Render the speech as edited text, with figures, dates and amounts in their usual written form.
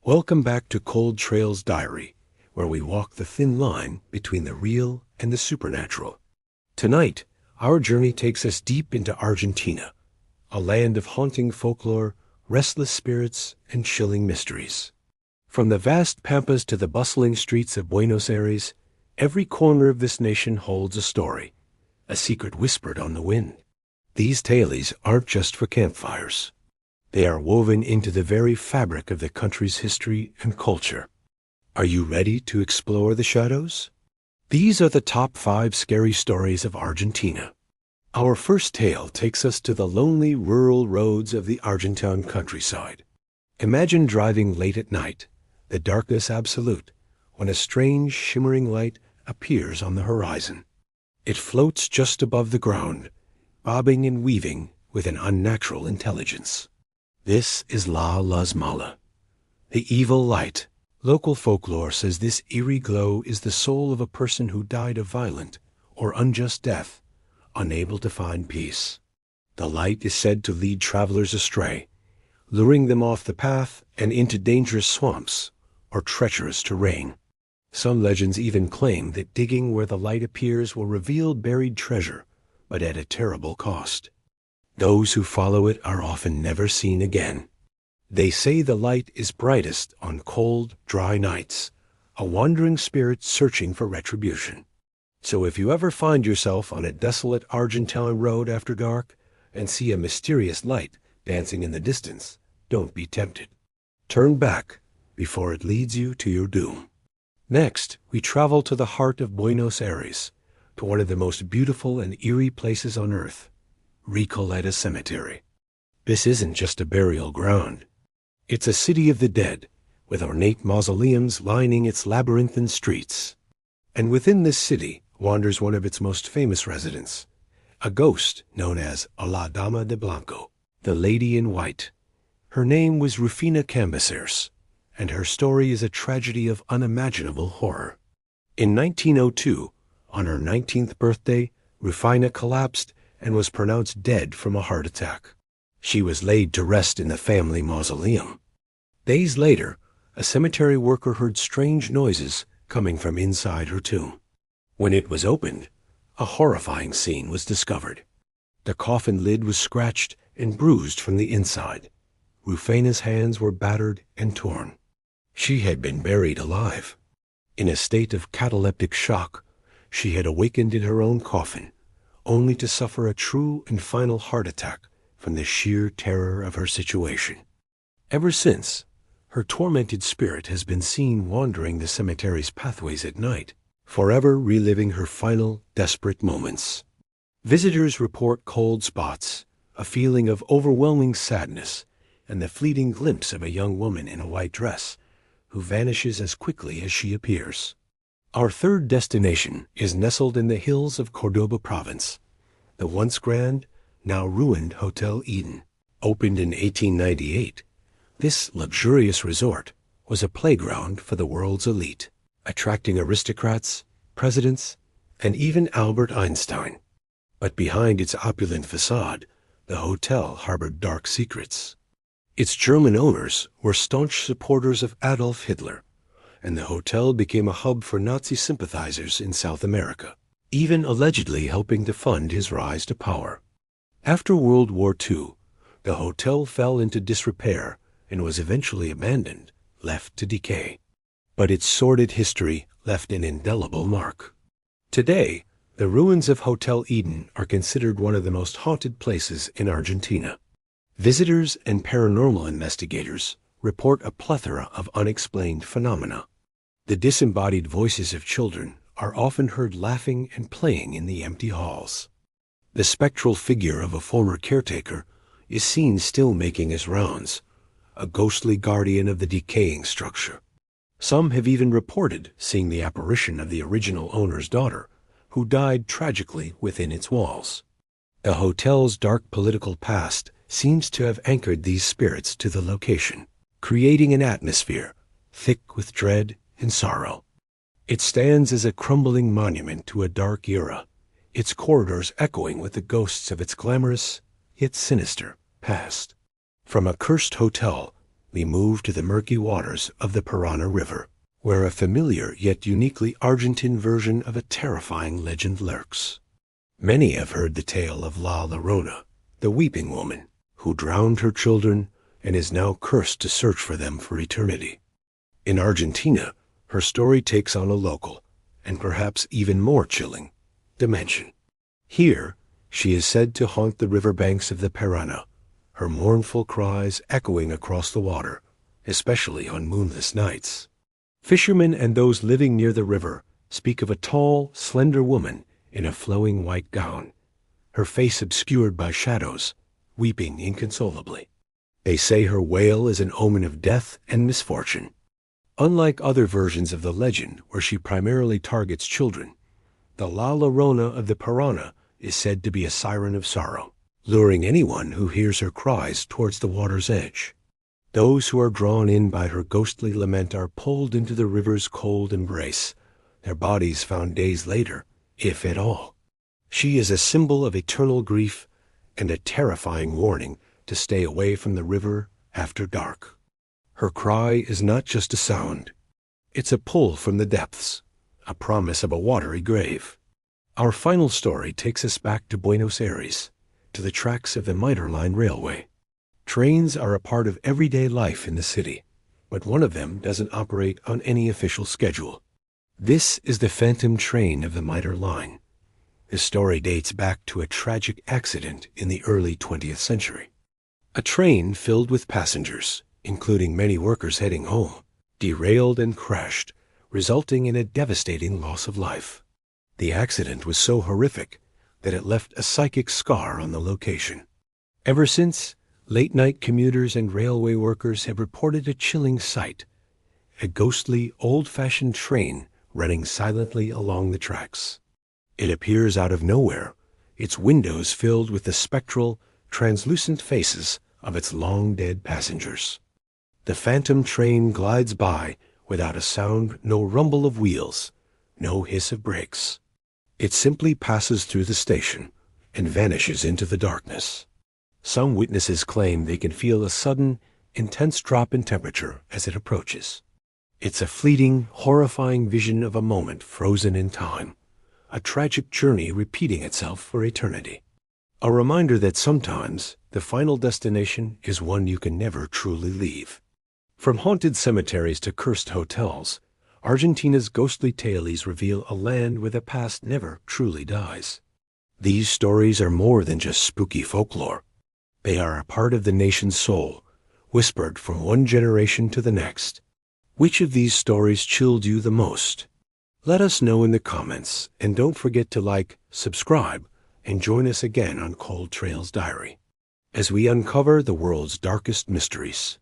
Welcome back to Cold Trail's Diary, where we walk the thin line between the real and the supernatural. Tonight, our journey takes us deep into Argentina, a land of haunting folklore, restless spirits, and chilling mysteries. From the vast pampas to the bustling streets of Buenos Aires, every corner of this nation holds a story, a secret whispered on the wind. These tales aren't just for campfires. They are woven into the very fabric of the country's history and culture. Are you ready to explore the shadows? These are the top 5 scary stories of Argentina. Our first tale takes us to the lonely rural roads of the Argentine countryside. Imagine driving late at night, the darkness absolute, when a strange shimmering light appears on the horizon. It floats just above the ground, bobbing and weaving with an unnatural intelligence. This is Luz Mala, the evil light. Local folklore says this eerie glow is the soul of a person who died a violent or unjust death, unable to find peace. The light is said to lead travelers astray, luring them off the path and into dangerous swamps or treacherous terrain. Some legends even claim that digging where the light appears will reveal buried treasure, but at a terrible cost. Those who follow it are often never seen again. They say the light is brightest on cold, dry nights, a wandering spirit searching for retribution. So if you ever find yourself on a desolate Argentine road after dark and see a mysterious light dancing in the distance, don't be tempted. Turn back before it leads you to your doom. Next, we travel to the heart of Buenos Aires, to one of the most beautiful and eerie places on earth, Recoleta Cemetery. This isn't just a burial ground. It's a city of the dead, with ornate mausoleums lining its labyrinthine streets. And within this city wanders one of its most famous residents, a ghost known as La Dama de Blanco, the Lady in White. Her name was Rufina Cambaceres, and her story is a tragedy of unimaginable horror. In 1902, on her 19th birthday, Rufina collapsed and was pronounced dead from a heart attack. She was laid to rest in the family mausoleum. Days later, a cemetery worker heard strange noises coming from inside her tomb. When it was opened, a horrifying scene was discovered. The coffin lid was scratched and bruised from the inside. Rufina's hands were battered and torn. She had been buried alive. In a state of cataleptic shock, she had awakened in her own coffin, only to suffer a true and final heart attack from the sheer terror of her situation. Ever since, her tormented spirit has been seen wandering the cemetery's pathways at night, forever reliving her final, desperate moments. Visitors report cold spots, a feeling of overwhelming sadness, and the fleeting glimpse of a young woman in a white dress who vanishes as quickly as she appears. Our third destination is nestled in the hills of Cordoba province. The once grand, now ruined Hotel Edén. Opened in 1898, this luxurious resort was a playground for the world's elite, attracting aristocrats, presidents, and even Albert Einstein. But behind its opulent facade, the hotel harbored dark secrets. Its German owners were staunch supporters of Adolf Hitler, and the hotel became a hub for Nazi sympathizers in South America, even allegedly helping to fund his rise to power. After World War II, the hotel fell into disrepair and was eventually abandoned, left to decay. But its sordid history left an indelible mark. Today, the ruins of Hotel Edén are considered one of the most haunted places in Argentina. Visitors and paranormal investigators report a plethora of unexplained phenomena. The disembodied voices of children are often heard laughing and playing in the empty halls. The spectral figure of a former caretaker is seen still making his rounds, a ghostly guardian of the decaying structure. Some have even reported seeing the apparition of the original owner's daughter, who died tragically within its walls. The hotel's dark political past seems to have anchored these spirits to the location, creating an atmosphere thick with dread and sorrow. It stands as a crumbling monument to a dark era, its corridors echoing with the ghosts of its glamorous, yet sinister, past. From a cursed hotel we move to the murky waters of the Paraná River, where a familiar yet uniquely Argentine version of a terrifying legend lurks. Many have heard the tale of La Llorona, the weeping woman, who drowned her children and is now cursed to search for them for eternity. In Argentina, her story takes on a local, and perhaps even more chilling, dimension. Here, she is said to haunt the riverbanks of the Paraná, her mournful cries echoing across the water, especially on moonless nights. Fishermen and those living near the river speak of a tall, slender woman in a flowing white gown, her face obscured by shadows, weeping inconsolably. They say her wail is an omen of death and misfortune. Unlike other versions of the legend where she primarily targets children, the La Llorona of the Paraná is said to be a siren of sorrow, luring anyone who hears her cries towards the water's edge. Those who are drawn in by her ghostly lament are pulled into the river's cold embrace, their bodies found days later, if at all. She is a symbol of eternal grief and a terrifying warning to stay away from the river after dark. Her cry is not just a sound. It's a pull from the depths, a promise of a watery grave. Our final story takes us back to Buenos Aires, to the tracks of the Mitre Line railway. Trains are a part of everyday life in the city, but one of them doesn't operate on any official schedule. This is the phantom train of the Mitre Line. The story dates back to a tragic accident in the early 20th century. A train filled with passengers, including many workers heading home, derailed and crashed, resulting in a devastating loss of life. The accident was so horrific that it left a psychic scar on the location. Ever since, late-night commuters and railway workers have reported a chilling sight, a ghostly, old-fashioned train running silently along the tracks. It appears out of nowhere, its windows filled with the spectral, translucent faces of its long-dead passengers. The phantom train glides by without a sound, no rumble of wheels, no hiss of brakes. It simply passes through the station and vanishes into the darkness. Some witnesses claim they can feel a sudden, intense drop in temperature as it approaches. It's a fleeting, horrifying vision of a moment frozen in time, a tragic journey repeating itself for eternity. A reminder that sometimes the final destination is one you can never truly leave. From haunted cemeteries to cursed hotels, Argentina's ghostly tales reveal a land where the past never truly dies. These stories are more than just spooky folklore. They are a part of the nation's soul, whispered from one generation to the next. Which of these stories chilled you the most? Let us know in the comments, and don't forget to like, subscribe, and join us again on Cold Trails Diary, as we uncover the world's darkest mysteries.